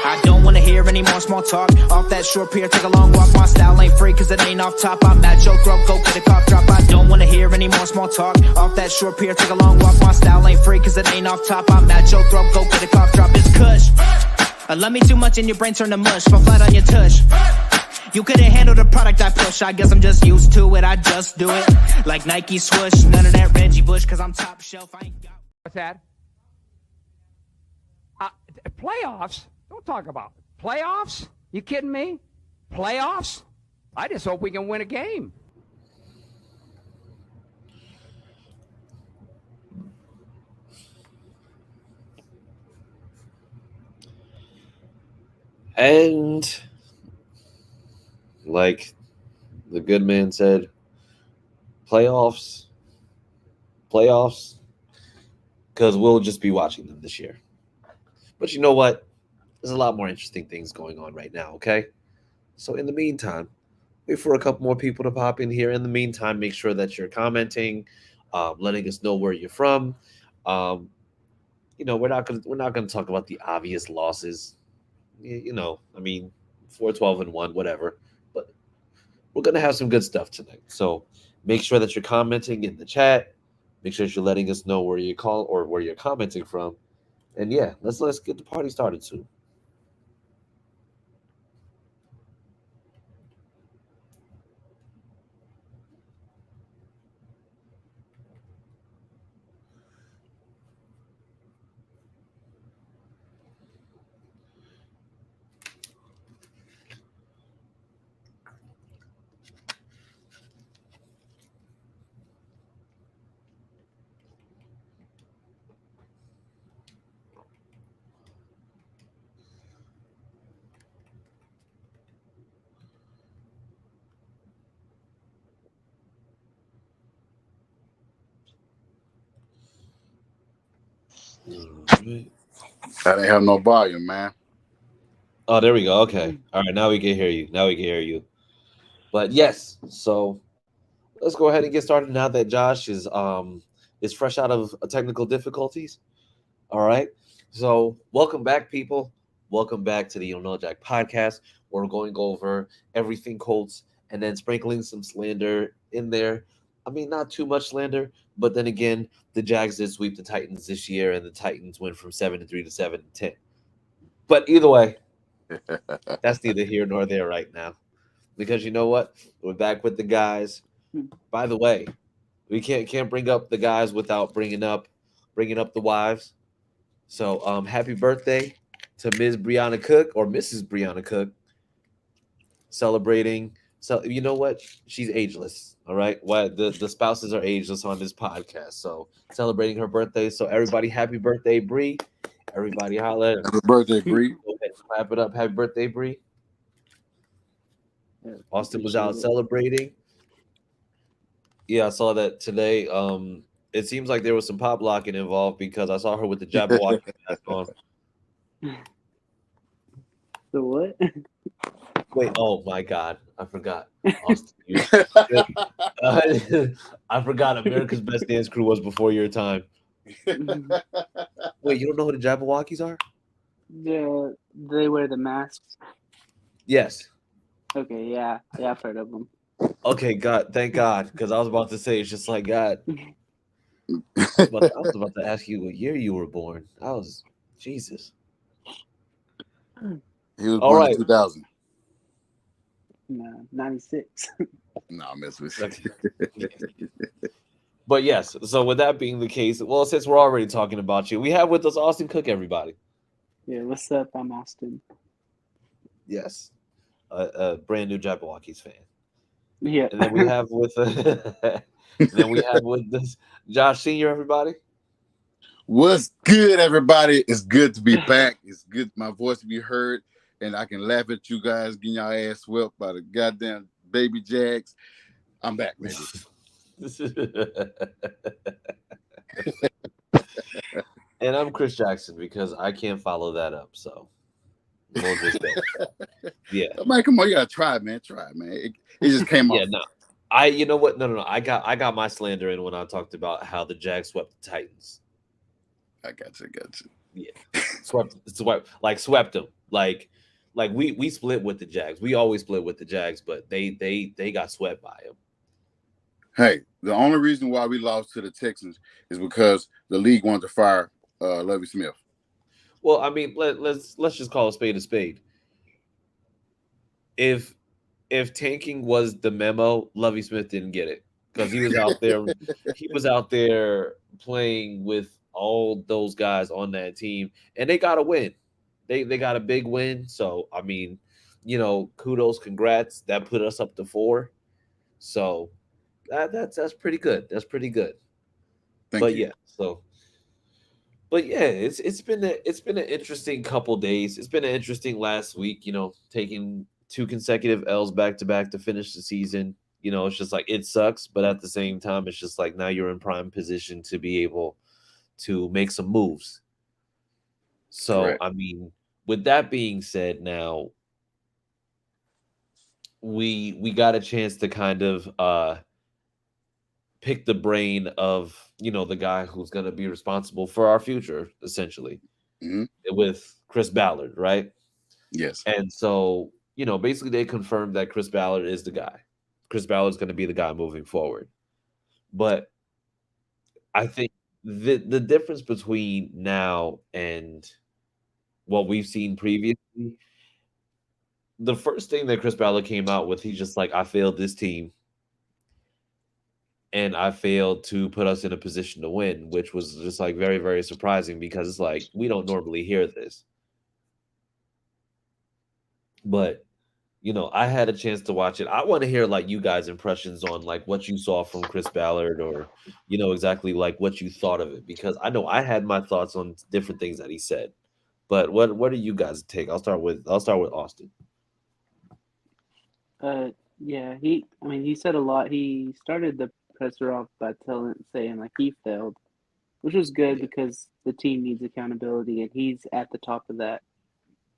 I don't wanna hear any more small talk. Off that short pier, take a long walk. My style ain't free cause it ain't off top. I'm at your throat, go get a cough drop. I don't wanna hear any more small talk. Off that short pier, take a long walk. My style ain't free cause it ain't off top. I'm at your throat, go get a cough drop. It's kush. I love me too much and your brain turn to mush. Fall flat on your tush. You couldn't handle the product I push. I guess I'm just used to it, I just do it. Like Nike swoosh, none of that Reggie Bush cause I'm top shelf. I ain't got... What's that? Playoffs? Don't talk about it. Playoffs? You kidding me? Playoffs? I just hope we can win a game. And like the good man said, playoffs, because we'll just be watching them this year. But you know what? There's a lot more interesting things going on right now, okay? So in the meantime, wait for a couple more people to pop in here. In the meantime, make sure that you're commenting, letting us know where you're from. You know, we're not gonna talk about the obvious losses. You know, I mean, 4-12-1, whatever. But we're gonna have some good stuff tonight. So make sure that you're commenting in the chat. Make sure that you're letting us know where you call or where you're commenting from. And yeah, let's get the party started soon. I didn't have no volume, man. Oh, there we go. Okay. All right. Now we can hear you. But yes, so let's go ahead and get started now that Josh is fresh out of technical difficulties. All right. So welcome back, people. Welcome back to the YDKJAC podcast, where we're going over everything Colts and then sprinkling some slander in there. I mean, not too much slander, but then again, the Jags did sweep the Titans this year, and the Titans went from 7-3 to 7-10. But either way, that's neither here nor there right now, because you know what? We're back with the guys. By the way, we can't bring up the guys without bringing up the wives. So, happy birthday to Ms. Brianna Cook or Mrs. Brianna Cook, celebrating. So you know what? She's ageless. All right. What the spouses are ageless on this podcast. So celebrating her birthday. So everybody, happy birthday, Bree. Everybody holla. Happy birthday, Bree. Go ahead, clap it up. Happy birthday, Bree. Austin was out celebrating. Yeah, I saw that today. It seems like there was some pop locking involved because I saw her with the Jabberwocky mask on. The what? Wait, oh my God, I forgot. Austin, I forgot America's Best Dance Crew was before your time. Wait, you don't know who the Jabberwockies are? Yeah, they wear the masks. Yes. Okay, yeah, I've heard of them. Okay, God, thank God, because I was about to say it's just like God. I was about to ask you what year you were born. Jesus. He was born in 2000. No, 96. No, I mess with you. But yes, so with that being the case, well, since we're already talking about you, we have with us Austin Cook, everybody. Yeah, what's up? I'm Austin. Yes, a brand new Jabberwockies fan. Yeah. And then we have with this Josh Senior, everybody. What's good, everybody? It's good to be back. It's good my voice to be heard, and I can laugh at you guys getting y'all ass swept by the goddamn baby Jags. I'm back, baby. And I'm Chris Jackson because I can't follow that up. So we'll just yeah. Man, come on, you gotta try, man. It just came off. Yeah, no. You know what? No. I got my slander in when I talked about how the Jags swept the Titans. I got you. Yeah. swept them. Like we split with the Jags. We always split with the Jags, but they got swept by them. Hey, the only reason why we lost to the Texans is because the league wanted to fire Lovie Smith. Well, I mean, let's just call a spade a spade. If tanking was the memo, Lovie Smith didn't get it because he was out there. He was out there playing with all those guys on that team, and they got a win. They got a big win. So I mean, kudos, congrats. That put us up to 4. So that's pretty good. That's pretty good. Thank you. Yeah, but yeah, it's been an interesting couple days. It's been an interesting last week. Taking 2 consecutive L's back to back to finish the season. It's just like it sucks, but at the same time, it's just like now you're in prime position to be able to make some moves. So Correct. I mean, with that being said, now we got a chance to kind of pick the brain of the guy who's going to be responsible for our future, essentially, with Chris Ballard, right? Yes. And so basically they confirmed that Chris Ballard is the guy. Chris Ballard is going to be the guy moving forward. But I think the difference between now and what we've seen previously, the first thing that Chris Ballard came out with, he's just like, I failed this team. And I failed to put us in a position to win, which was just like very, very surprising because it's like we don't normally hear this. But I had a chance to watch it. I want to hear like you guys' impressions on like what you saw from Chris Ballard, or exactly like what you thought of it, because I know I had my thoughts on different things that he said. But what do you guys take? I'll start with Austin. Yeah, he said a lot. He started the presser off by saying like he failed, which was good because the team needs accountability and he's at the top of that.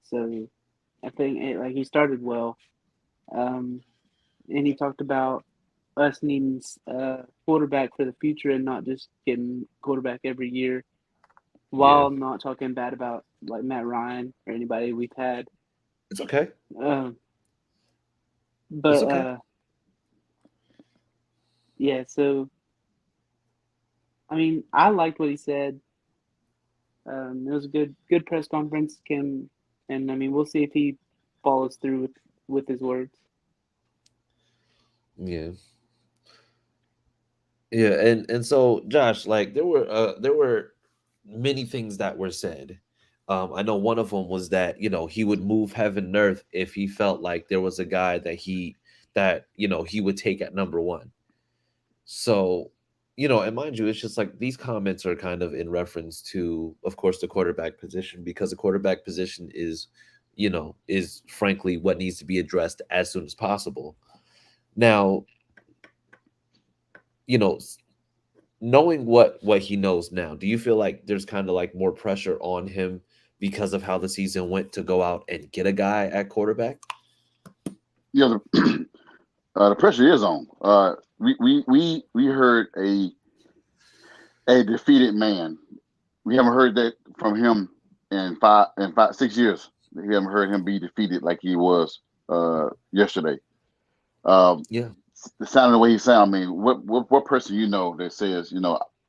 So I think he started well, and he talked about us needing a quarterback for the future and not just getting quarterback every year, while not talking bad about like Matt Ryan or anybody we've had. It's okay. But it's okay. Yeah, so I mean, I liked what he said. It was a good press conference, and I mean, we'll see if he follows through with his words. Yeah. Yeah, and so Josh, like there were many things that were said. I know one of them was that he would move heaven and earth if he felt like there was a guy that he would take at number 1. So, and mind you, it's just like these comments are kind of in reference to, of course, the quarterback position, because the quarterback position is frankly what needs to be addressed as soon as possible. Now, knowing what he knows now, do you feel like there's kind of like more pressure on him because of how the season went to go out and get a guy at quarterback? Yeah, the pressure is on. We heard a defeated man. We haven't heard that from him in 6 years. We haven't heard him be defeated like he was yesterday. Yeah. The sound of the way he sound. I mean, what person that says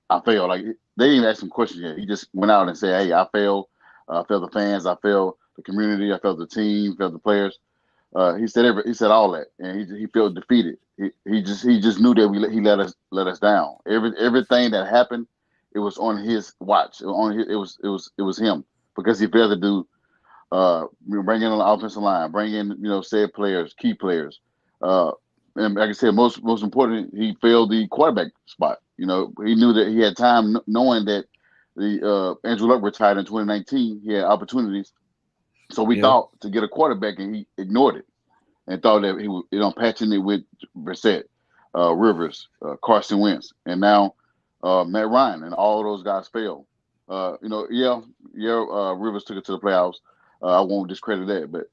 I failed? Like they didn't even ask him questions yet. He just went out and said, "Hey, I failed. I failed the fans. I failed the community. I failed the team. Failed the players." He said all that, and he felt defeated. He just knew that he let us down. Everything that happened, it was on his watch. It was him, because he failed to do bring in on the offensive line, bring in said players, key players. And like I said, most important, he failed the quarterback spot. He knew that he had time, knowing that the Andrew Luck retired in 2019. He had opportunities. So we thought to get a quarterback, and he ignored it and thought that he was patching it with Brissett, Rivers, Carson Wentz, and now Matt Ryan, and all those guys failed. Rivers took it to the playoffs. I won't discredit that, but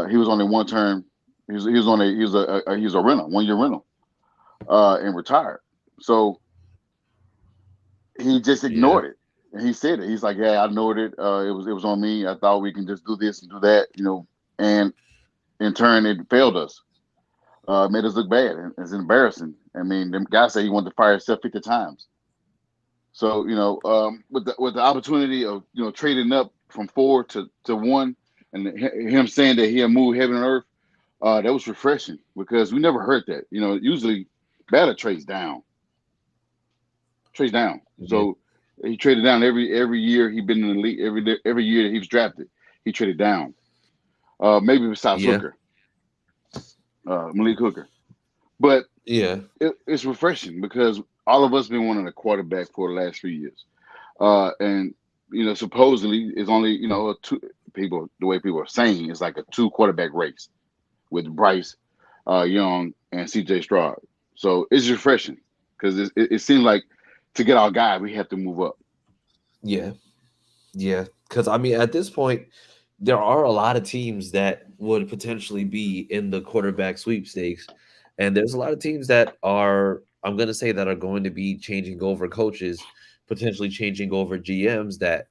he was only one term. He was a rental, 1-year rental, and retired. So he just ignored it. And he said it. He's like, "Yeah, I know it. It was on me. I thought we can just do this and do that, and in turn, it failed us. Made us look bad. And it's embarrassing. I mean, the guy said he wanted to fire himself 50 times. So with the opportunity of trading up from 4 to 1, and him saying that he'll move heaven and earth, that was refreshing because we never heard that. Usually Ballard trades down. Yeah. So he traded down every year he been in the league. Every year that he was drafted, he traded down. Maybe besides Yeah. Hooker, Malik Hooker, but Yeah. it's refreshing because all of us been wanting a quarterback for the last few years, and supposedly it's only a two people. The way people are saying it's like a 2 quarterback race with Bryce Young and C.J. Stroud. So it's refreshing because it seems like to get our guy we have to move up. Yeah. Yeah. Because I mean, at this point, there are a lot of teams that would potentially be in the quarterback sweepstakes, and there's a lot of teams that are, I'm going to say, that are going to be changing over coaches, potentially changing over GMs. That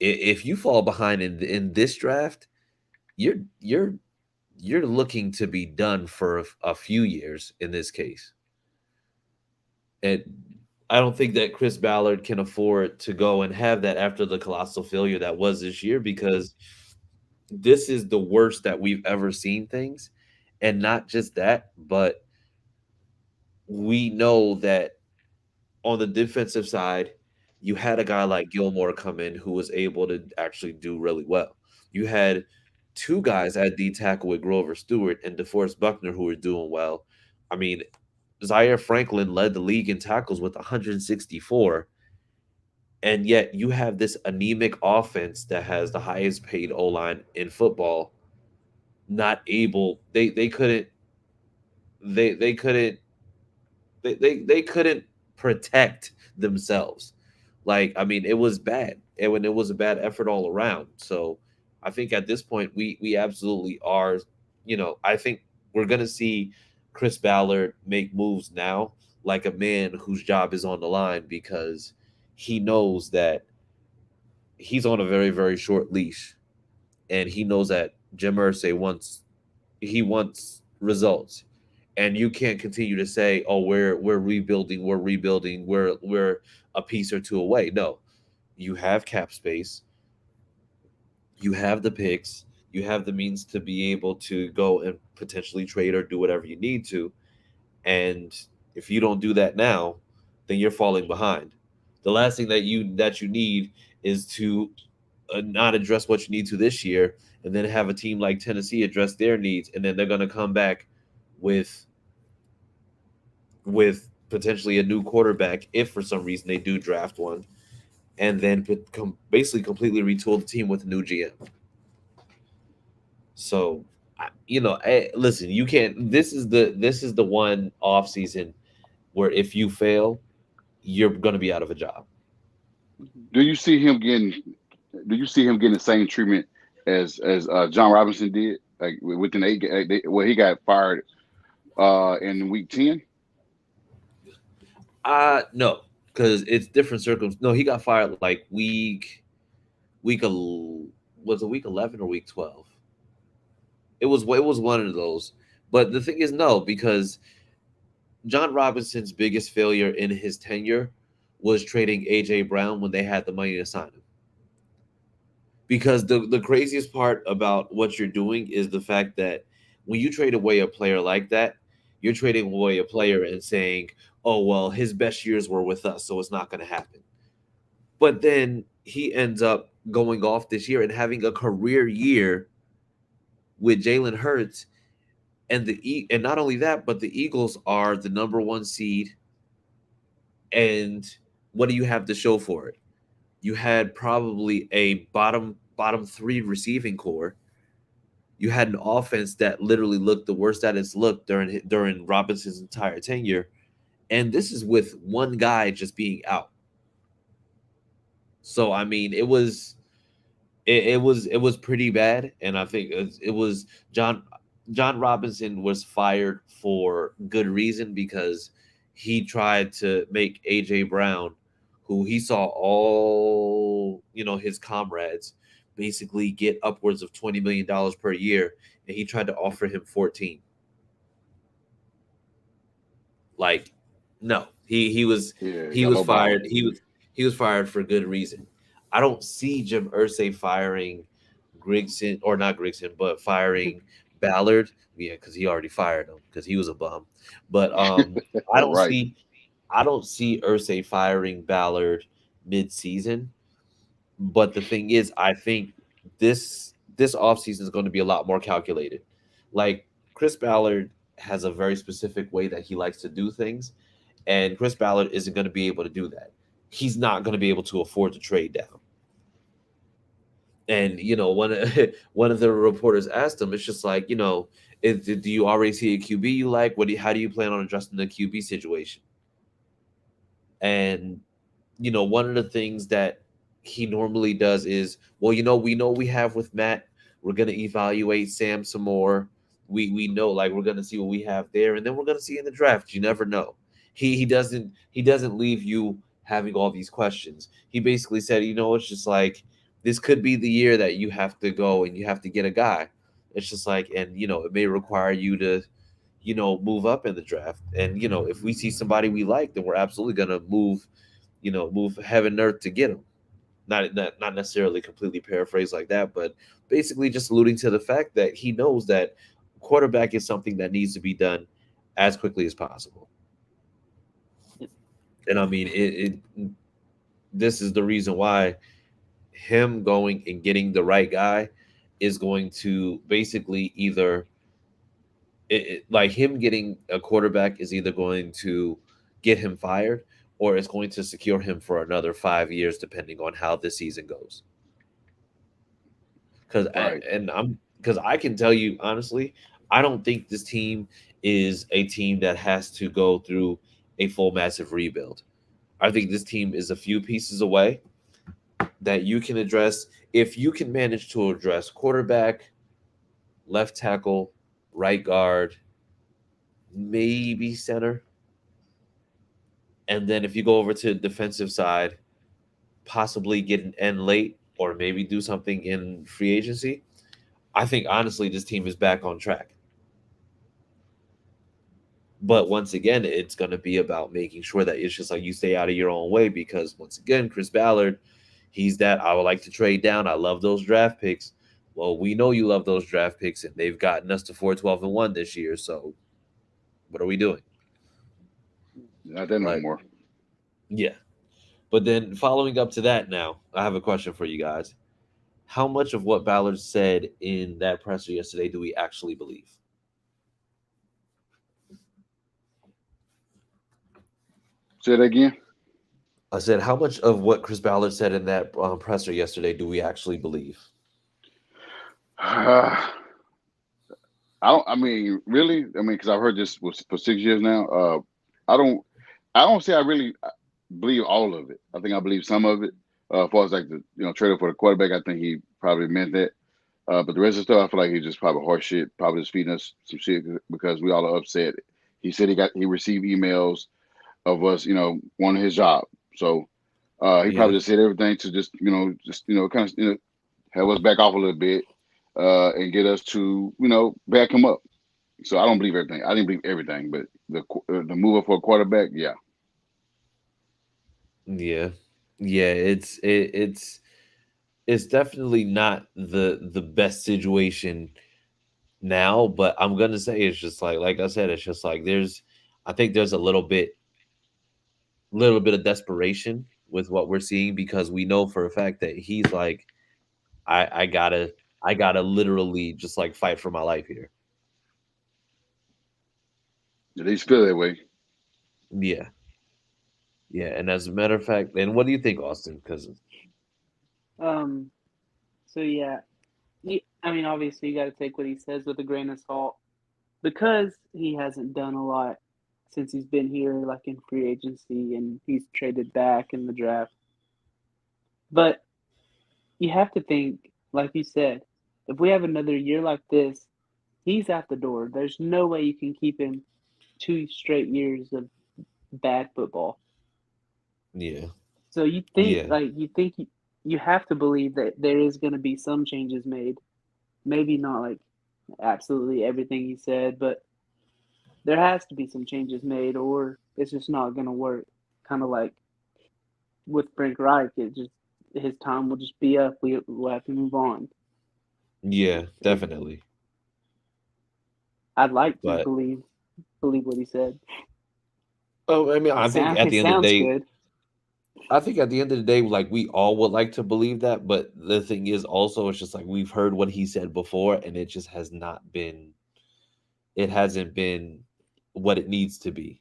if you fall behind in this draft, you're you're you're looking to be done for a few years in this case. And I don't think that Chris Ballard can afford to go and have that after the colossal failure that was this year, because this is the worst that we've ever seen things. And not just that, but we know that on the defensive side, you had a guy like Gilmore come in who was able to actually do really well. You had 2 guys at D tackle with Grover Stewart and DeForest Buckner who were doing well. I mean, Zaire Franklin led the league in tackles with 164, and yet you have this anemic offense that has the highest paid O line in football. Not able, they couldn't they couldn't they couldn't protect themselves. Like, I mean, it was bad, and when it was a bad effort all around. So I think at this point we absolutely are. I think we're gonna see Chris Ballard make moves now, like a man whose job is on the line, because he knows that he's on a very, very short leash, and he knows that Jim Irsay wants results, and you can't continue to say, "Oh, we're rebuilding, we're a piece or two away." No, you have cap space, you have the picks, you have the means to be able to go and potentially trade or do whatever you need to. And if you don't do that now, then you're falling behind. The last thing that you need is to not address what you need to this year, and then have a team like Tennessee address their needs, and then they're going to come back with potentially a new quarterback if for some reason they do draft one, and then basically completely retool the team with a new GM. So, listen, you can't. This is the one off season where if you fail, you're going to be out of a job. Do you see him getting? Do you see him getting the same treatment as John Robinson did? Like within 8, where he got fired in week 10. No, because it's different circumstances. No, he got fired like was it week 11 or week 12? It was one of those. But the thing is, no, because John Robinson's biggest failure in his tenure was trading AJ Brown when they had the money to sign him. Because the craziest part about what you're doing is the fact that when you trade away a player like that, you're trading away a player and saying, "Oh, well, his best years were with us, so it's not going to happen." But then he ends up going off this year and having a career year with Jalen Hurts, and not only that, but the Eagles are the number 1 seed. And what do you have to show for it? You had probably a bottom 3 receiving core. You had an offense that literally looked the worst that it's looked during Robinson's entire tenure, and this is with one guy just being out. So I mean, it was pretty bad, and I think it was John Robinson was fired for good reason, because he tried to make AJ Brown, who he saw all, his comrades basically get upwards of $20 million per year, and he tried to offer him 14. Like, no, Yeah, he got was low ball. fired. He was fired for good reason. I don't see Jim Irsay firing Grigson, or not Grigson, but firing Ballard. Yeah, because he already fired him because he was a bum. But I don't Right. see I don't see Irsay firing Ballard mid-season. But the thing is, I think this offseason is going to be a lot more calculated. Like, Chris Ballard has a very specific way that he likes to do things, and Chris Ballard isn't going to be able to do that. He's not going to be able to afford to trade down. And one one of the reporters asked him, it's just like, do you already see a QB you like? How do you plan on addressing the QB situation? And one of the things that he normally does is, well, we know we have with Matt, we're gonna evaluate Sam some more. We know, like, we're gonna see what we have there, and then we're gonna see in the draft. You never know. He doesn't leave you having all these questions. He basically said, it's just like, this could be the year that you have to go and you have to get a guy. It's just like, and it may require you to move up in the draft. And if we see somebody we like, then we're absolutely gonna move heaven and earth to get him. Not necessarily completely paraphrased like that, but basically just alluding to the fact that he knows that quarterback is something that needs to be done as quickly as possible. And I mean, this is the reason why him going and getting the right guy is going to basically either like, him getting a quarterback is either going to get him fired, or it's going to secure him for another 5 years, depending on how this season goes. Because Right. because I can tell you honestly, I don't think this team is a team that has to go through a full massive rebuild. I think this team is a few pieces away that you can address. If you can manage to address quarterback, left tackle, right guard, maybe center, and then if you go over to the defensive side, possibly get an end late, or maybe do something in free agency, I think honestly this team is back on track. But once again, it's going to be about making sure that it's just like you stay out of your own way, because once again, Chris Ballard, he's that I would like to trade down. I love those draft picks. Well, we know you love those draft picks, and they've gotten us to 4-12-1 this year. So what are we doing? Not that no Like, more. yeah. But then following up to that, now I have a question for you guys. How much of what Ballard said in that presser yesterday do we actually believe? Say that again. I said, how much of what Chris Ballard said in that presser yesterday do we actually believe? I don't. I mean, really. I mean, because I've heard this for 6 years now. I don't. I don't say I really believe all of it. I think I believe some of it. As far as like the trader for the quarterback, I think he probably meant that. But the rest of the stuff, I feel like he's just probably horse shit. Probably just feeding us some shit because we all are upset. He said he received emails of us, wanting his job. So he Yeah. probably just said everything to just kind of have us back off a little bit and get us to back him up. So I don't believe everything. I didn't believe everything, but the move for a quarterback, yeah. Yeah. Yeah, it's definitely not the best situation now, but I'm gonna say it's just like I said, it's just like I think there's a little bit of desperation with what we're seeing, because we know for a fact that he's like, I gotta literally just like fight for my life here. At least feel that way. Yeah. Yeah. And as a matter of fact, and what do you think, Austin? Because So yeah, I mean, obviously you got to take what he says with a grain of salt because he hasn't done a lot since he's been here, like in free agency, and he's traded back in the draft. But you have to think, like you said, if we have another year like this, he's out the door. There's no way you can keep him 2 straight years of bad football. yeah. So Yeah, you think you have to believe that there is going to be some changes made. Maybe not like absolutely everything he said, but there has to be some changes made, or it's just not going to work. Kind of like with Frank Reich, it just his time will just be up. We'll have to move on. yeah, It, definitely. I'd like to But believe what he said. oh, I mean, I think at It the end of the sounds day, good. I think at the end of the day, like we all would like to believe that, but the thing is also it's just like we've heard what he said before, and it just has not been. It hasn't been what it needs to be.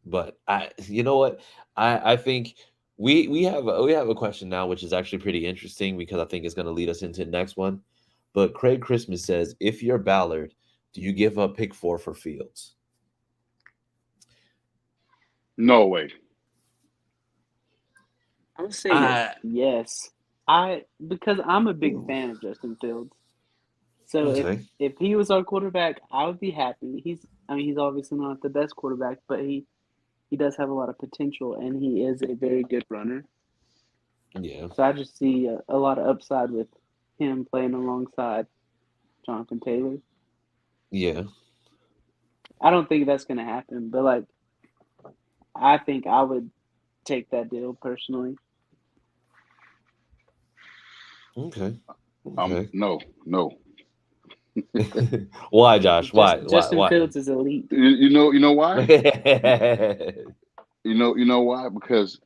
But you know what, I think we have a question now, which is actually pretty interesting because I think it's going to lead us into the next one. But Craig Christmas says, if you're Ballard, do you give up pick four for Fields? No way. I'm saying I yes. I because I'm a big fan of Justin Fields. So okay. if he was our quarterback, I would be happy. He's obviously not the best quarterback, but he does have a lot of potential, and he is a very good runner. Yeah, So I just see a lot of upside with him playing alongside Jonathan Taylor. yeah, I don't think that's going to happen, but like I think I would take that deal personally. okay, okay. No, no. Why, Josh? Why? Justin Why? Fields is elite. You know why? You know why? Because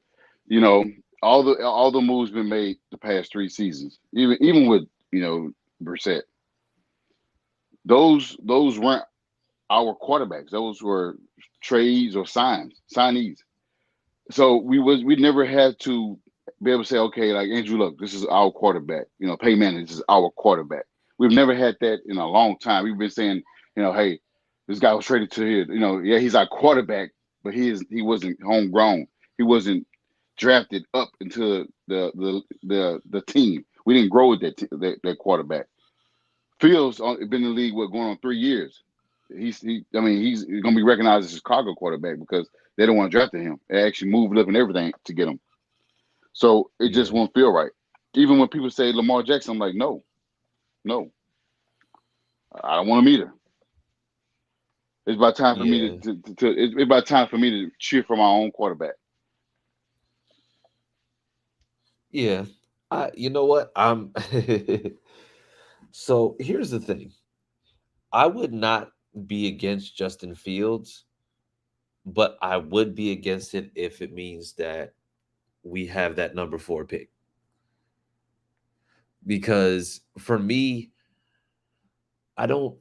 you know all the moves been made the past 3 seasons. Even with Brissett, those weren't our quarterbacks. Those were trades or signees. So we never had to be able to say, okay, like Andrew Luck, this is our quarterback. Peyton Manning, this is our quarterback. We've never had that in a long time. We've been saying, hey, this guy was traded to here. Yeah, he's our quarterback, but he wasn't homegrown. He wasn't drafted up into the team. We didn't grow with that quarterback. Fields been in the league going on 3 years. He's gonna be recognized as a Chicago quarterback because they don't want to draft him. They actually moved up and everything to get him. So it just Yeah, won't feel right. Even when people say Lamar Jackson, I'm like, no, no, I don't want him either. It's about time for me yeah, it's about time for me to cheer for my own quarterback. yeah. You know what? I'm. So here's the thing. I would not be against Justin Fields, but I would be against it if it means that we have that number four pick. Because for me, I don't.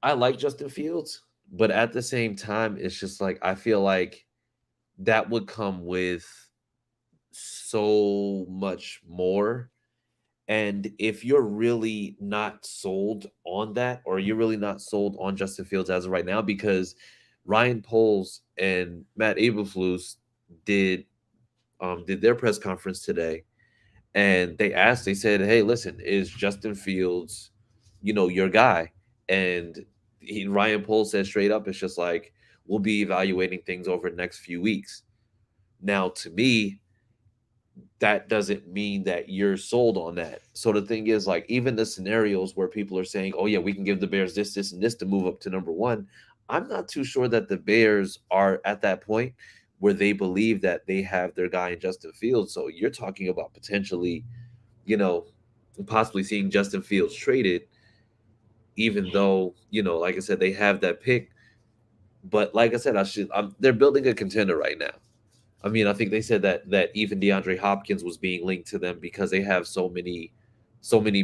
I like Justin Fields, but at the same time, it's just like I feel like that would come with so much more. And if you're really not sold on that, or you're really not sold on Justin Fields as of right now, because Ryan Poles and Matt Eberflus did did their press conference today, and they said, "Hey, listen, is Justin Fields, your guy?" And Ryan Poles said straight up, "It's just like we'll be evaluating things over the next few weeks." Now, to me, that doesn't mean that you're sold on that. So the thing is, like, even the scenarios where people are saying, "Oh yeah, we can give the Bears this, this, and this to move up to number one," I'm not too sure that the Bears are at that point where they believe that they have their guy in Justin Fields. So you're talking about potentially, you know, possibly seeing Justin Fields traded, even though, like I said, they have that pick. But like I said, they're building a contender right now. I mean, I think they said that even DeAndre Hopkins was being linked to them because they have so many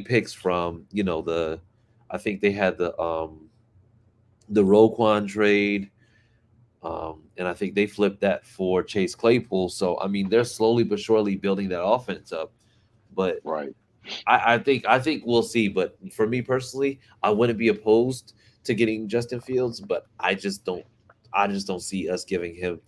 picks from, I think they had the Roquan trade, and I think they flipped that for Chase Claypool. So I mean, they're slowly but surely building that offense up. But Right. I think we'll see. But for me personally, I wouldn't be opposed to getting Justin Fields, but I just don't see us giving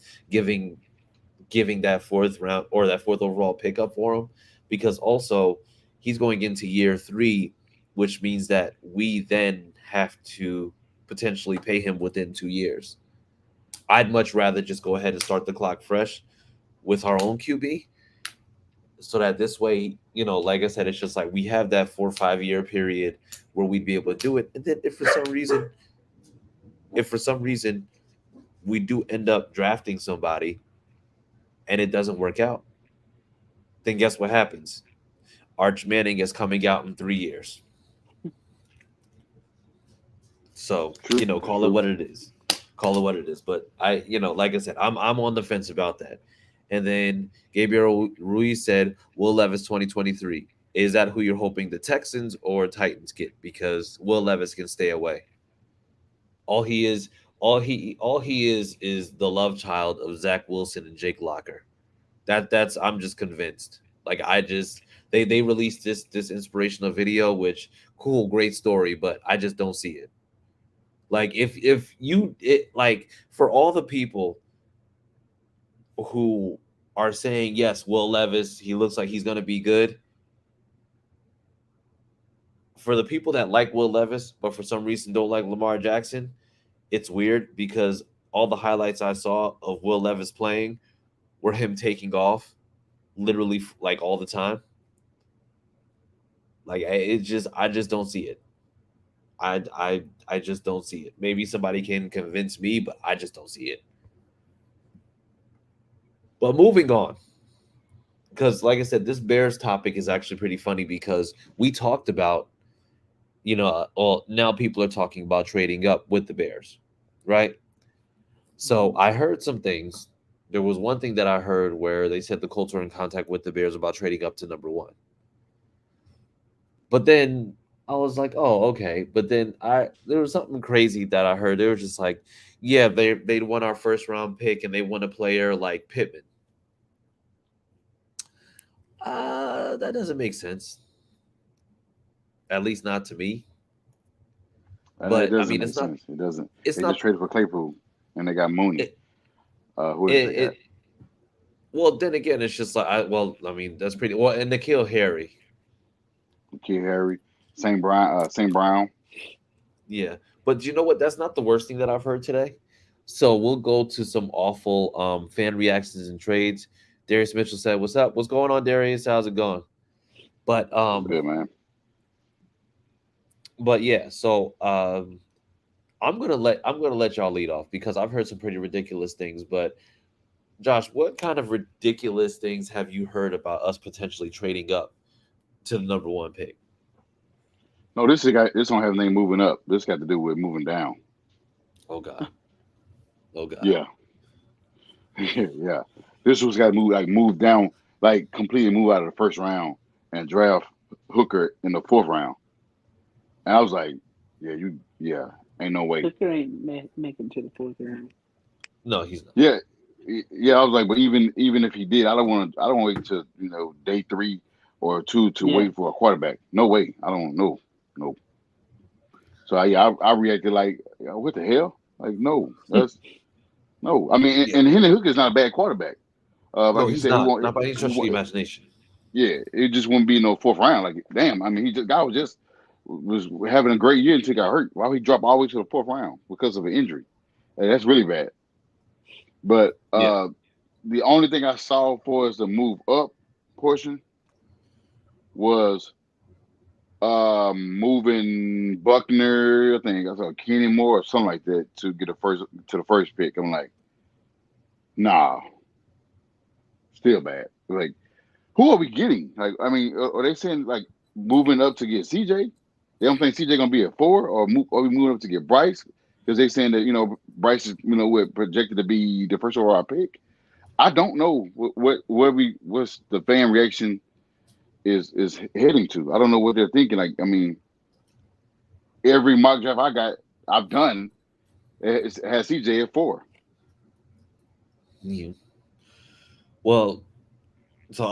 giving that fourth round or that fourth overall pickup for him, because also he's going into year three, which means that we then have to potentially pay him within 2 years. I'd much rather just go ahead and start the clock fresh with our own QB, so that this way, like I said, it's just like we have that 4 or 5 year period where we'd be able to do it. And then if for some reason we do end up drafting somebody and it doesn't work out, then guess what happens? Arch Manning is coming out in 3 years. So, call it what it is. Call it what it is. But like I said, I'm on the fence about that. And then Gabriel Ruiz said, Will Levis 2023. Is that who you're hoping the Texans or Titans get? Because Will Levis can stay away. All he is the love child of Zach Wilson and Jake Locker. That's I'm just convinced. Like they released this inspirational video, which cool, great story, but I just don't see it. Like like for all the people who are saying yes, Will Levis, he looks like he's gonna be good. For the people that like Will Levis, but for some reason don't like Lamar Jackson, it's weird because all the highlights I saw of Will Levis playing were him taking off, literally like all the time. Like I just don't see it. I just don't see it. Maybe somebody can convince me, but I just don't see it. But moving on, because like I said, this Bears topic is actually pretty funny because we talked about, now people are talking about trading up with the Bears, right? So I heard some things. There was one thing that I heard where they said the Colts are in contact with the Bears about trading up to number 1. But then I was like, oh, okay. But then there was something crazy that I heard. They were just like, yeah, they'd won our first round pick and they won a player like Pittman. That doesn't make sense. At least not to me. But I mean, it's not. It doesn't. It's they not just traded for Claypool and they got Mooney. Who did they get? Well, then again, it's just like I mean, that's pretty well. And N'Keal Harry. St. Brown. Yeah, but you know what? That's not the worst thing that I've heard today. So we'll go to some awful fan reactions and trades. Darius Mitchell said, "What's up? What's going on, Darius? How's it going?" But good, man. But yeah, so I'm gonna let y'all lead off because I've heard some pretty ridiculous things. But Josh, what kind of ridiculous things have you heard about us potentially trading up to the number 1 pick? No, this don't have anything moving up. This got to do with moving down. Oh God. Yeah. Yeah. This was got to move down, like completely move out of the first round and draft Hooker in the 4th round. And I was like, ain't no way. Hooker ain't making to the 4th round. No, he's not. Yeah. I was like, but even if he did, I don't want to wait to day 3 or 2 to wait for a quarterback. No way. I don't know. Nope. So I reacted like, what the hell? Like, no, that's no. I mean, and Henry Hooker is not a bad quarterback. No, he's not. Not by any stretch of the imagination. Yeah, it just wouldn't be no 4th round. Like, damn. I mean, guy was having a great year until he got hurt. Why would he drop all the way to the 4th round because of an injury? Like, that's really bad. But the only thing I saw for us the move up portion was moving Buckner, I think I saw Kenny Moore or something like that to get the first pick. I'm like, nah, still bad. Like, who are we getting? Like, I mean, are they saying like moving up to get CJ? They don't think CJ gonna be at 4, or are we moving up to get Bryce? Because they saying that Bryce is projected to be the first overall pick. I don't know what's the fan reaction is heading to. I don't know what they're thinking. Like, I mean, every mock draft I've done has CJ at 4. Yeah. Well, so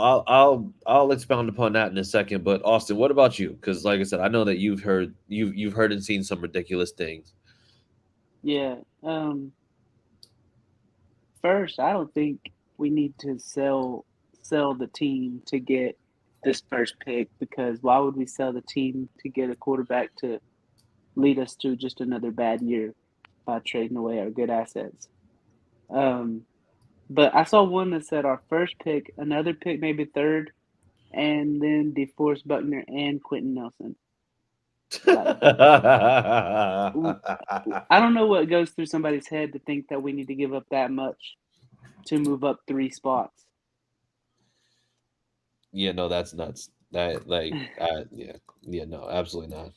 I'll expound upon that in a second. But Austin, what about you? Because like I said, I know that you've heard and seen some ridiculous things. Yeah. First, I don't think we need to sell the team to get this first pick, because why would we sell the team to get a quarterback to lead us to just another bad year by trading away our good assets? But I saw one that said our first pick, another pick, maybe third, and then DeForest Buckner and Quentin Nelson. Like, I don't know what goes through somebody's head to think that we need to give up that much to move up 3 spots. Yeah, no, that's nuts. That yeah, no, absolutely not.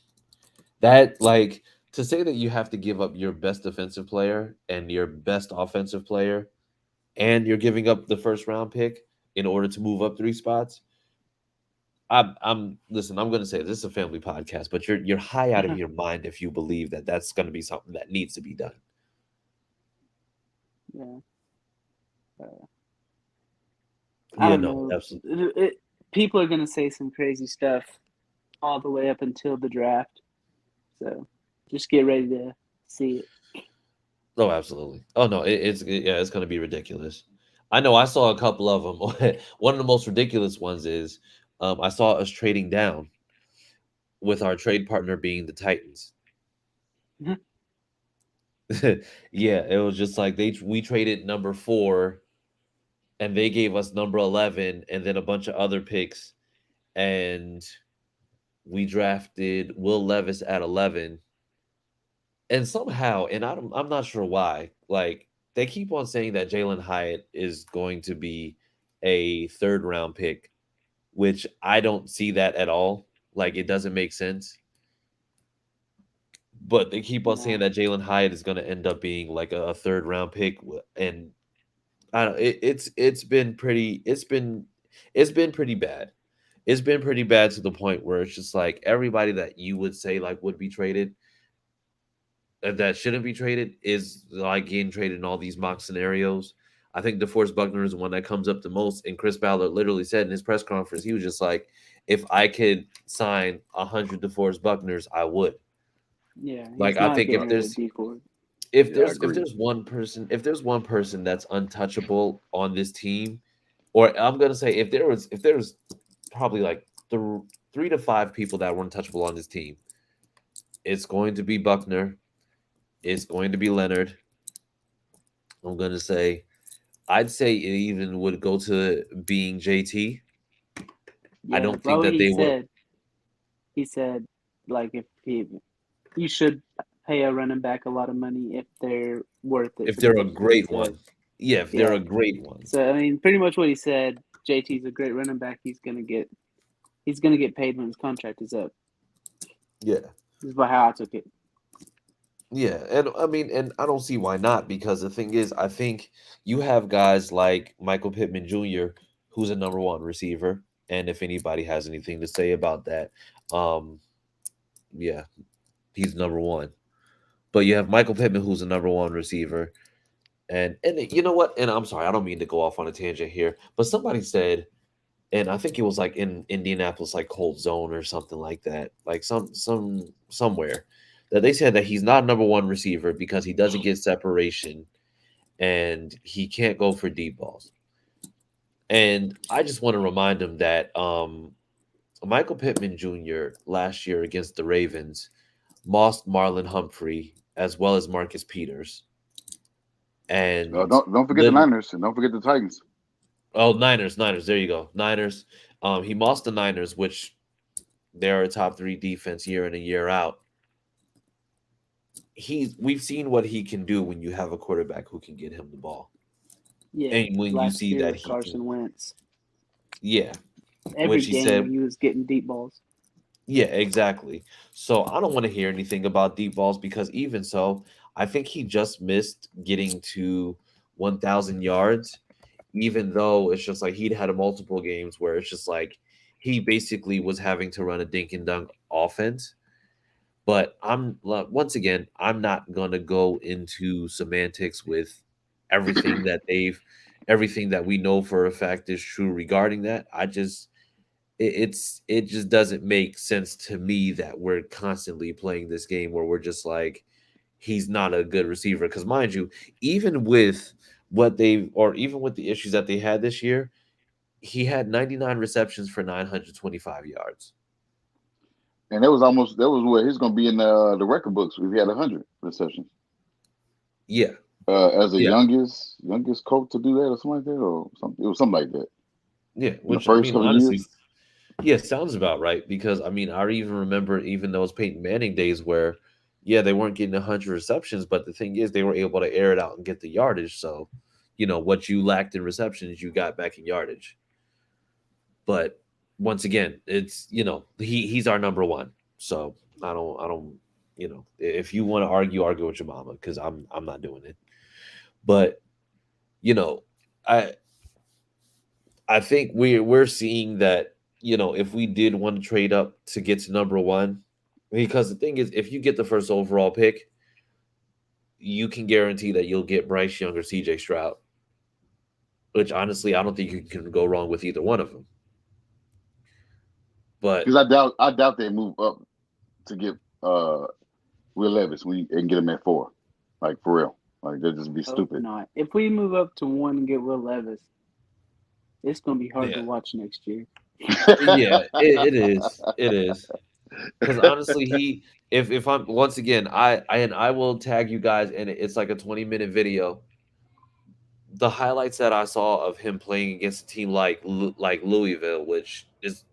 That like to say that you have to give up your best defensive player and your best offensive player, and you're giving up the first round pick in order to move up 3 spots. I'm listen. I'm going to say this is a family podcast, but you're high out of your mind if you believe that that's going to be something that needs to be done. Yeah. I Yeah, don't no, know. absolutely. People are going to say some crazy stuff all the way up until the draft. So just get ready to see it. Oh, absolutely. Oh no, it's going to be ridiculous. I know. I saw a couple of them. One of the most ridiculous ones is I saw us trading down with our trade partner being the Titans. Yeah, it was just like we traded number 4 and they gave us number 11 and then a bunch of other picks, and we drafted Will Levis at 11, and somehow, and I'm not sure why, like they keep on saying that Jalen Hyatt is going to be a third round pick, which I don't see that at all. Like it doesn't make sense. But they keep on saying No. that Jalen Hyatt is going to end up being like a third round pick, and I don't. It's been pretty. It's been pretty bad. It's been pretty bad to the point where it's just like everybody that you would say like would be traded that shouldn't be traded is like getting traded in all these mock scenarios. I think DeForest Buckner is the one that comes up the most. And Chris Ballard literally said in his press conference, he was just like, "If I could sign 100 DeForest Buckners, I would." Yeah, Like he's I not think getting rid of D-Ford. Yeah, I if agree. there's one person that's untouchable on this team, or I'm gonna say if there was probably like 3 to 5 people that were untouchable on this team, it's going to be Buckner, it's going to be Leonard. I'm gonna say I'd say it even would go to being JT. I Yeah, don't but think what that they would he said, like if you should pay a running back a lot of money if they're worth it if for the they're a team. Is what he great said. one. Yeah, if they're Yeah. a great one. So I mean, pretty much what he said. JT's a great running back. He's gonna get paid when his contract is up. Yeah. This is about how I took it. Yeah, and I mean, and I don't see why not, because the thing is, I think you have guys like Michael Pittman Jr., who's a number 1 receiver, and if anybody has anything to say about that, um, yeah, he's number 1. But you have Michael Pittman, who's a number 1 receiver, and you know what? And I'm sorry, I don't mean to go off on a tangent here, but somebody said, and I think it was like in Indianapolis, like Cold Zone or something like that, like somewhere, that they said that he's not number 1 receiver because he doesn't get separation and he can't go for deep balls. And I just want to remind him that Michael Pittman Jr. last year against the Ravens lost Marlon Humphrey as well as Marcus Peters. And Don't forget the lit- Niners and don't forget the Titans. oh, Niners, there you go. Niners. He lost the Niners, which they're a top 3 defense year in and year out. We've seen what he can do when you have a quarterback who can get him the ball. Yeah, And when you last see year that with he can, Carson Wentz, yeah, every which he game said, he was getting deep balls. yeah, exactly. So I don't want to hear anything about deep balls because even so, I think he just missed getting to 1,000 yards, even though it's just like he'd had a multiple games where it's just like he basically was having to run a dink and dunk offense. But once again, I'm not gonna go into semantics with everything that everything that we know for a fact is true regarding that. It just doesn't make sense to me that we're constantly playing this game where we're just like he's not a good receiver. Because mind you, even with even with the issues that they had this year, he had 99 receptions for 925 yards. And that was where he's going to be in the record books if he had 100 receptions. Yeah. As a Yeah, youngest coach to do that or something like that, or something. It was something like that yeah. in the Which I first mean, couple of honestly, years. yeah, sounds about right. Because I mean, I even remember even those Peyton Manning days where, yeah, they weren't getting 100 receptions, but the thing is, they were able to air it out and get the yardage. So, what you lacked in receptions, you got back in yardage. But once again, it's he's our number one. So I don't if you want to argue with your mama because I'm not doing it. But you know, I I think we're seeing that if we did want to trade up to get to number one, because the thing is, if you get the first overall pick, you can guarantee that you'll get Bryce Young or CJ Stroud. Which honestly, I don't think you can go wrong with either one of them. But Because I doubt they move up to get Will Levis and get him at 4, like for real. Like they'd just be Hope stupid. not. If we move up to 1 and get Will Levis, it's gonna be hard to yeah, watch next year. yeah, it is. It is. Because honestly, if I'm once again, I will tag you guys, and it's like a 20-minute video. The highlights that I saw of him playing against a team like Louisville, which is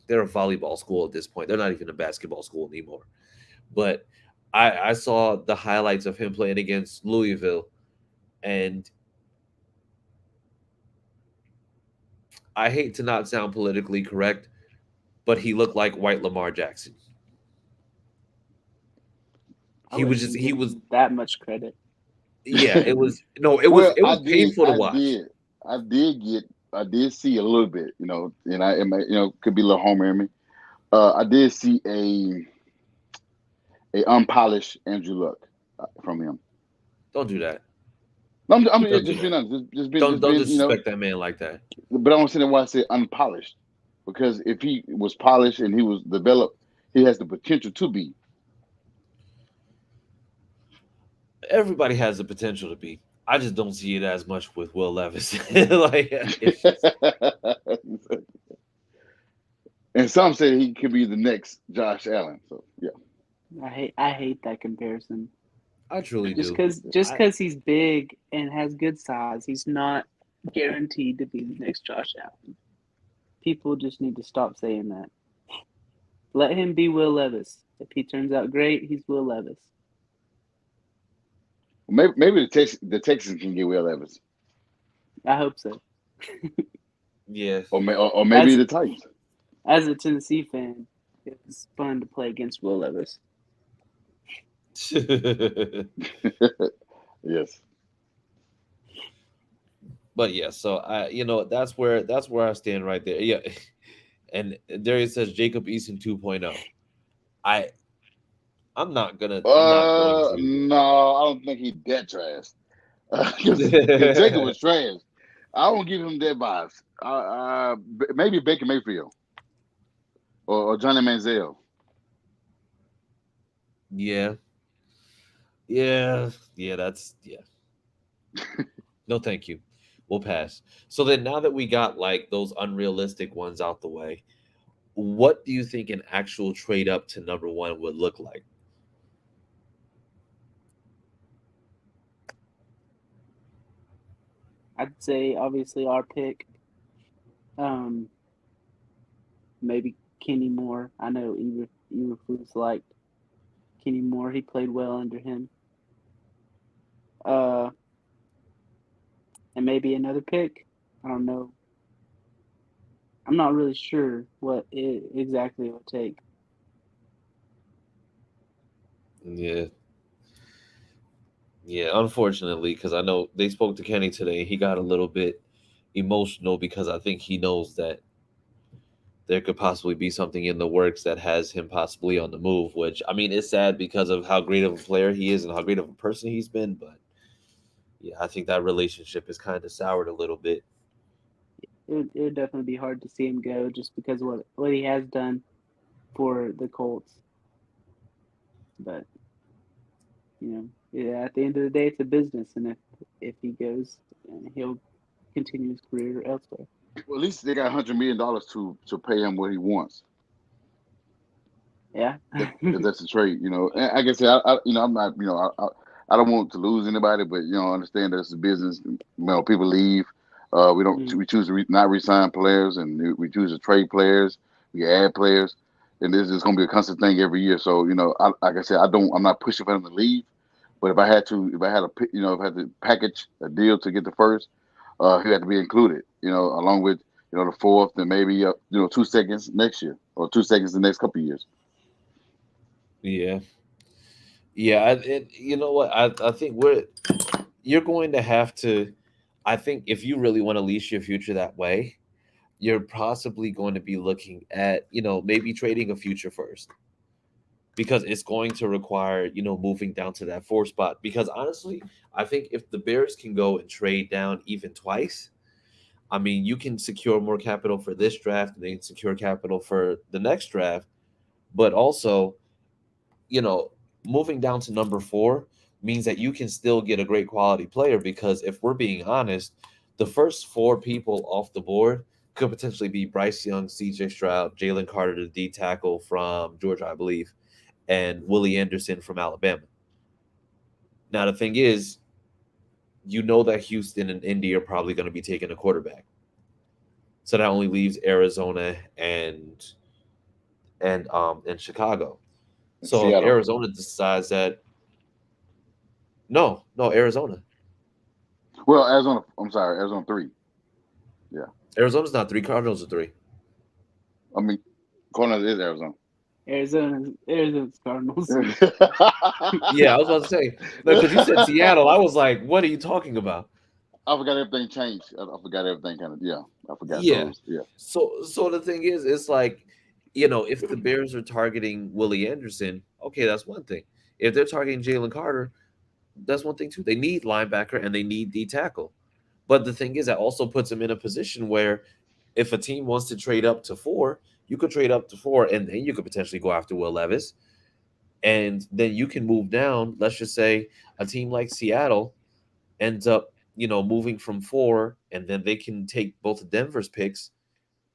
they're a volleyball school at this point. They're not even a basketball school anymore. But I saw the highlights of him playing against Louisville, and I hate to not sound politically correct, but he looked like white Lamar Jackson. I He was wouldn't just even he give was him that much credit. yeah, it was no, it was Well, it was painful to watch. I did see a little bit, and it might, could be a little homer in me. I did see a unpolished Andrew Luck from him. Don't do that. I mean, Don't do just being that. honest, Don't just don't being, disrespect that man like that. but I don't understand why I say unpolished, because if he was polished and he was developed, he has the potential to be. Everybody has the potential to be. I just don't see it as much with Will Levis. Like it's just And some say he could be the next Josh Allen. So yeah, I hate that comparison. I truly Just do. because just I because he's big and has good size, he's not guaranteed to be the next Josh Allen. People just need to stop saying that. Let him be Will Levis. If he turns out great, he's Will Levis. maybe the Texans can get Will Evans, I hope so. yeah. or maybe As the Titans. as a Tennessee fan, it's fun to play against Will Levis. Yes. But yeah, so that's where I stand right there. Yeah. And Darius says Jacob Eason 2.0. I I'm not going to No, I don't think he's that trash. Because Jacob was trash. I don't give him that vibes. Maybe Baker Mayfield or Johnny Manziel. Yeah. Yeah, that's yeah. No, thank you. We'll pass. So then now that we got like those unrealistic ones out the way, what do you think an actual trade up to number one would look like? I'd say obviously our pick. Um, maybe Kenny Moore. I know Eberflus liked Kenny Moore. He played well under him. Uh, and maybe another pick. I don't know. I'm not really sure what it exactly would take. Yeah. Yeah, unfortunately, because I know they spoke to Kenny today. He got a little bit emotional because I think he knows that there could possibly be something in the works that has him possibly on the move, which I mean, it's sad because of how great of a player he is and how great of a person he's been. But yeah, I think that relationship is kind of soured a little bit. It would definitely be hard to see him go just because of what he has done for the Colts. But yeah, at the end of the day, it's a business, and if he goes, he'll continue his career elsewhere. Well, at least they got $100 million to pay him what he wants. Yeah. If that's a trade, and like I said, I'm not, I don't want to lose anybody, but understand that it's a business. People leave. We don't. Mm. We choose to not resign players, and we choose to trade players. We add players, and this is going to be a constant thing every year. So like I said, I'm not pushing for them to leave. But if I had to, if I had to package a deal to get the first, he had to be included. Along with the fourth, and maybe 2 seconds next year, or 2 seconds the next couple of years. Yeah. Yeah, you know what? I think you're going to have to. I think if you really want to lease your future that way, you're possibly going to be looking at maybe trading a future first, because it's going to require moving down to that 4 spot. Because honestly, I think if the Bears can go and trade down even twice, I mean, you can secure more capital for this draft, and then secure capital for the next draft, but also you know, moving down to number 4 means that you can still get a great quality player, because if we're being honest, the first 4 people off the board could potentially be Bryce Young, CJ Stroud, Jalen Carter, the D tackle from Georgia, I believe, and Willie Anderson from Alabama. Now, the thing is, that Houston and Indy are probably going to be taking a quarterback. So that only leaves Arizona and Chicago. In So if Seattle. Arizona decides that no, Arizona. Well, Arizona. I'm sorry, Arizona 3. Yeah, Arizona's not 3. Cardinals are 3. I mean, Cardinals is Arizona. Arizona's Cardinals. Yeah, I was about to say no, because you said Seattle. I was like, what are you talking about? I forgot everything changed. I forgot everything kind of. Yeah, I forgot Yeah. those. Yeah. So the thing is, it's like, if the Bears are targeting Willie Anderson, okay, that's one thing. If they're targeting Jalen Carter, that's one thing too. They need linebacker and they need D tackle. But the thing is, that also puts them in a position where if a team wants to trade up to 4, you could trade up to 4, and then you could potentially go after Will Levis. And then you can move down. Let's just say a team like Seattle ends up, moving from 4, and then they can take both of Denver's picks,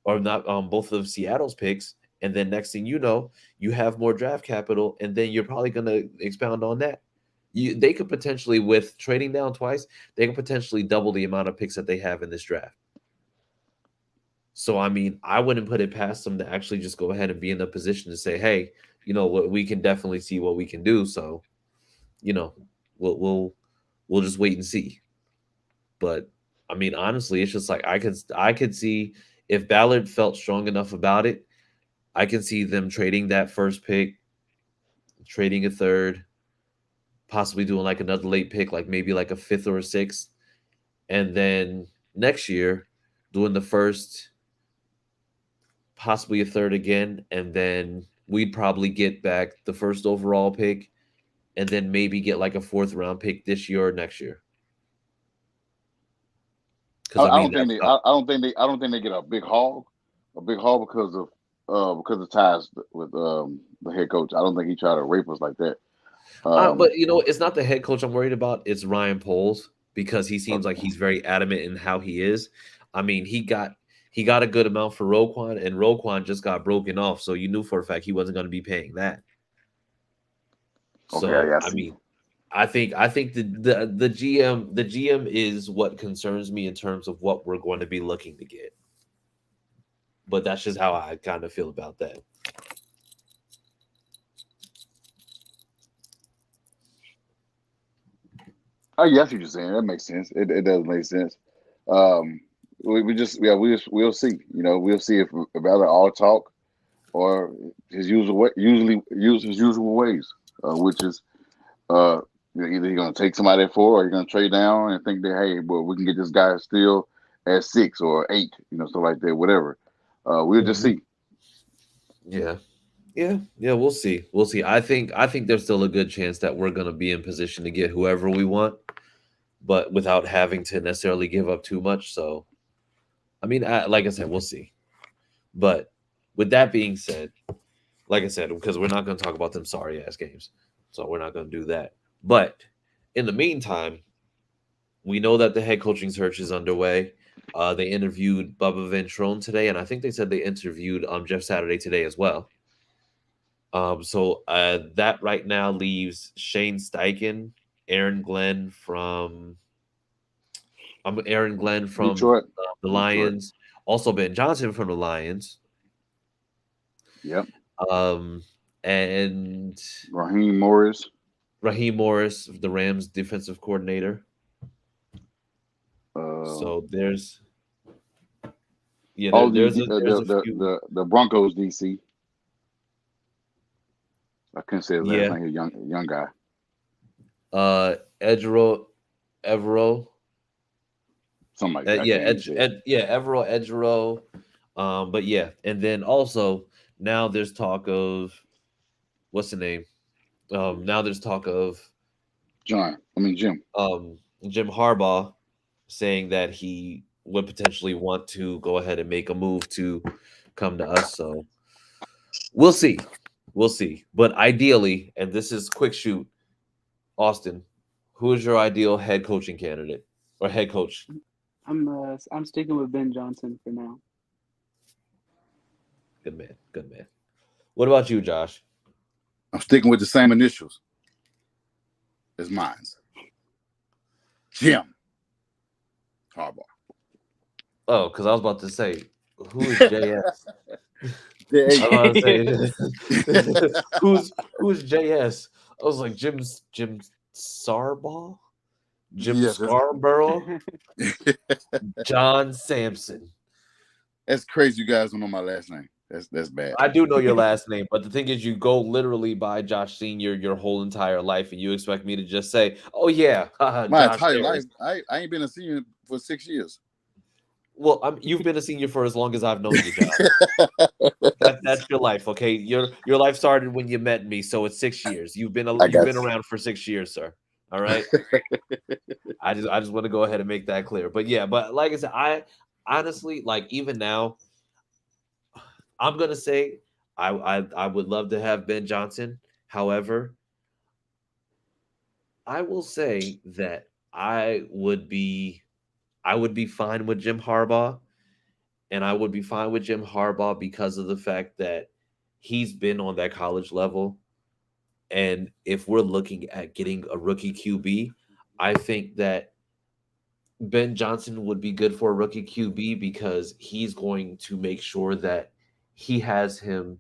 or not, both of Seattle's picks, and then next thing you know, you have more draft capital, and then you're probably going to expound on that. They could potentially, with trading down twice, they could potentially double the amount of picks that they have in this draft. So, I mean, I wouldn't put it past them to actually just go ahead and be in the position to say, hey, what, we can definitely see what we can do. So, we'll just wait and see. But I mean, honestly, it's just like I could see, if Ballard felt strong enough about it, I can see them trading that first pick, trading a third, possibly doing like another late pick, like maybe like a 5th or a 6th, and then next year doing the first, possibly a third again, and then we'd probably get back the first overall pick, and then maybe get like a 4th round pick this year or next year. Because I don't think they. I don't think they. I don't think they get a big haul because of ties with the head coach. I don't think he tried to rape us like that. But it's not the head coach I'm worried about. It's Ryan Poles, because he seems like he's very adamant in how he is. I mean, he got a good amount for Roquan, and Roquan just got broken off, so you knew for a fact he wasn't going to be paying that. So Okay, I mean, I think the GM is what concerns me in terms of what we're going to be looking to get. But that's just how I kind of feel about that. Oh, yeah, I see what you're saying. That makes sense. It does make sense. We'll see. We'll see if Ballard all talk or his usual way, usually use his usual ways, which is either he's gonna take somebody at 4, or he's gonna trade down and think that, hey, well, we can get this guy still at 6 or 8, stuff like that, whatever. We'll just see. Yeah. We'll see. We'll see. I think there's still a good chance that we're going to be in position to get whoever we want, but without having to necessarily give up too much. So, I mean, like I said, we'll see. But with that being said, like I said, because we're not going to talk about them sorry ass games, so we're not going to do that. But in the meantime, we know that the head coaching search is underway. They interviewed Bubba Ventrone today, and I think they said they interviewed Jeff Saturday today as well. So that right now leaves Shane Steichen Aaron Glenn from Detroit. the Detroit. Lions. Also Ben Johnson from the Lions. Yep. And Raheem Morris, the Rams defensive coordinator. So there's there's a few. the Broncos DC. I couldn't say his last name. He's a young guy. Evero. Something like that. Evero Edgero. But yeah, and then also now there's talk of what's the name? Now there's talk of Jim. Jim Harbaugh saying that he would potentially want to go ahead and make a move to come to us. So we'll see. But ideally, and this is quick shoot, Austin, who is your ideal head coaching candidate or head coach? I'm sticking with Ben Johnson for now. Good man. What about you, Josh? I'm sticking with the same initials as mine. Jim Harbaugh. Oh, because I was about to say, who is JS? I was about to say, who's JS? I was like, Jim Sarbaugh? Jim Scarborough? John Sampson. That's crazy. You guys don't know my last name. That's bad. I do know your last name, but the thing is, you go literally by Josh Senior your whole entire life, and you expect me to just say, "Oh yeah, my entire life." I ain't been a senior for 6 years. Well, you've been a senior for as long as I've known you, Josh. That's your life, okay? Your life started when you met me, so it's 6 years. You've been around for 6 years, sir. All right. I just want to go ahead and make that clear. But yeah, but like I said, I honestly, like, even now, I'm gonna say I would love to have Ben Johnson. However, I will say that I would be fine with Jim Harbaugh, and I would be fine with Jim Harbaugh because of the fact that he's been on that college level. And if we're looking at getting a rookie QB, I think that Ben Johnson would be good for a rookie QB because he's going to make sure that he has him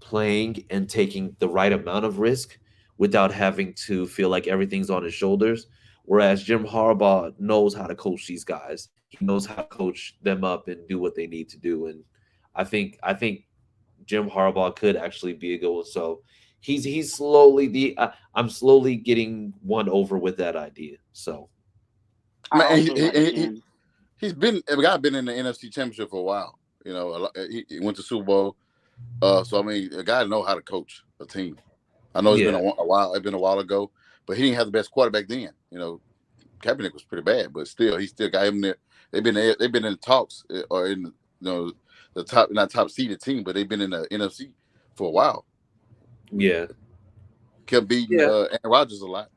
playing and taking the right amount of risk without having to feel like everything's on his shoulders. Whereas Jim Harbaugh knows how to coach these guys. He knows how to coach them up and do what they need to do. And I think Jim Harbaugh could actually be a good one. So he's slowly I'm slowly getting won over with that idea. So he's been in the NFC Championship for a while. You know, he went to Super Bowl. So I mean, a guy know how to coach a team. I know it's been a while. It's been a while ago, but he didn't have the best quarterback then. You know, Kaepernick was pretty bad, but still, he still got him there. They've been in talks or in the not top seeded team, but they've been in the NFC for a while. Yeah, kept beating Aaron Rodgers a lot.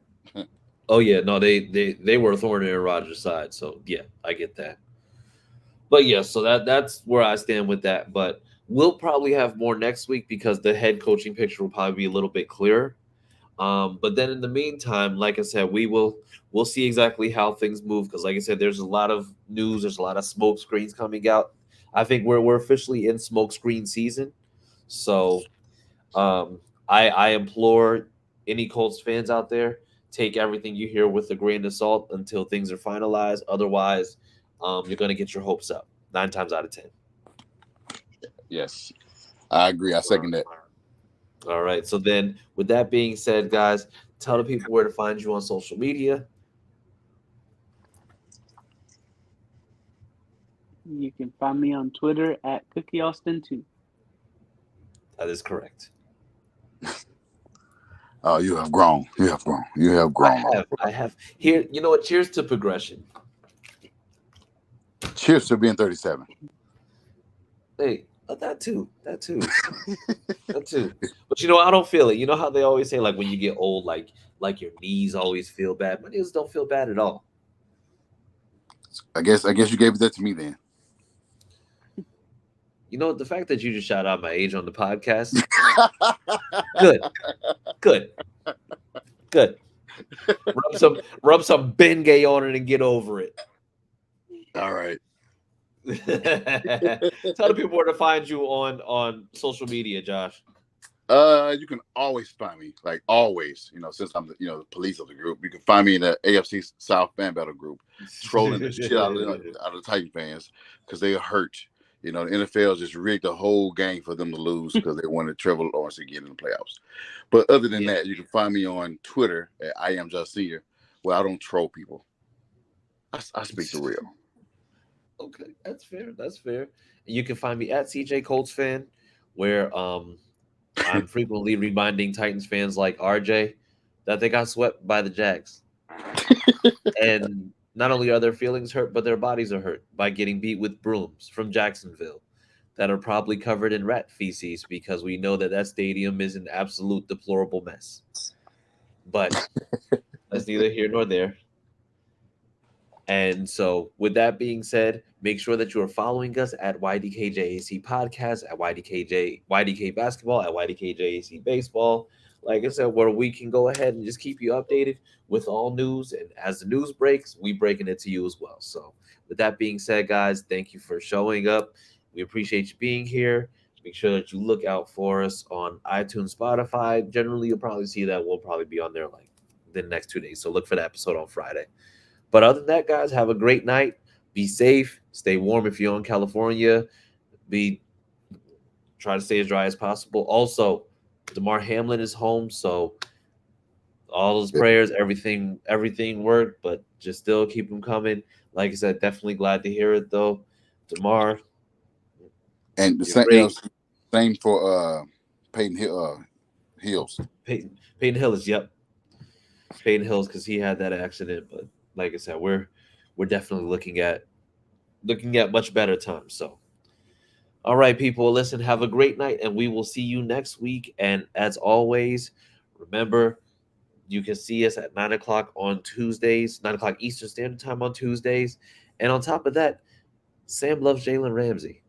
Oh yeah, no, they were a thorn in Aaron Rodgers' side. So yeah, I get that. But yeah, so that's where I stand with that. But we'll probably have more next week because the head coaching picture will probably be a little bit clearer. But then in the meantime, like I said, we'll see exactly how things move because, like I said, there's a lot of news, there's a lot of smoke screens coming out. I think we're officially in smoke screen season. So I implore any Colts fans out there, take everything you hear with a grain of salt until things are finalized. Otherwise, you're going to get your hopes up 9 times out of 10. Yes, I agree. I second that. All right. So then with that being said, guys, tell the people where to find you on social media. You can find me on Twitter at CookieAustin2. That is correct. Oh, you have grown. You have grown. I have. Here, you know what? Cheers to progression. Cheers to being 37. Hey, that too. That too. But you know, I don't feel it. You know how they always say, like, when you get old, like your knees always feel bad. My knees don't feel bad at all. I guess you gave that to me then. You know, the fact that you just shout out my age on the podcast, good. rub some Bengay on it and get over it. All right. Tell the people where to find you on social media, Josh. You can always find me, like always, since I'm the police of the group. You can find me in the AFC South fan battle group, trolling the shit out of the Titan fans because they are hurt. The NFL just rigged the whole game for them to lose because they wanted Trevor Lawrence to get in the playoffs. But other than that, you can find me on Twitter at I am Just Senior, where I don't troll people. I speak the real. Okay, that's fair. That's fair. And you can find me at CJ Colts fan, where I'm frequently reminding Titans fans like RJ that they got swept by the Jags. And not only are their feelings hurt, but their bodies are hurt by getting beat with brooms from Jacksonville that are probably covered in rat feces because we know that stadium is an absolute deplorable mess. But that's neither here nor there. And so, with that being said, make sure that you are following us at YDKJAC Podcast, at YDK Basketball, at YDKJAC Baseball. Like I said, where we can go ahead and just keep you updated with all news. And as the news breaks, we breaking it to you as well. So, with that being said, guys, thank you for showing up. We appreciate you being here. Make sure that you look out for us on iTunes, Spotify. Generally, you'll probably see that we'll probably be on there like the next 2 days. So, look for the episode on Friday. But other than that, guys, have a great night. Be safe. Stay warm if you're in California. Try to stay as dry as possible. Also, DeMar Hamlin is home, so all those prayers, everything worked, but just still keep them coming. Like I said, definitely glad to hear it, though. DeMar. And the same for Peyton Hills. Peyton Hills, yep. Peyton Hills, because he had that accident, but like I said, we're definitely looking at much better times. So, all right, people, listen, have a great night, and we will see you next week. And as always, remember, you can see us at 9 o'clock on Tuesdays, 9 o'clock Eastern Standard Time on Tuesdays. And on top of that, Sam loves Jalen Ramsey.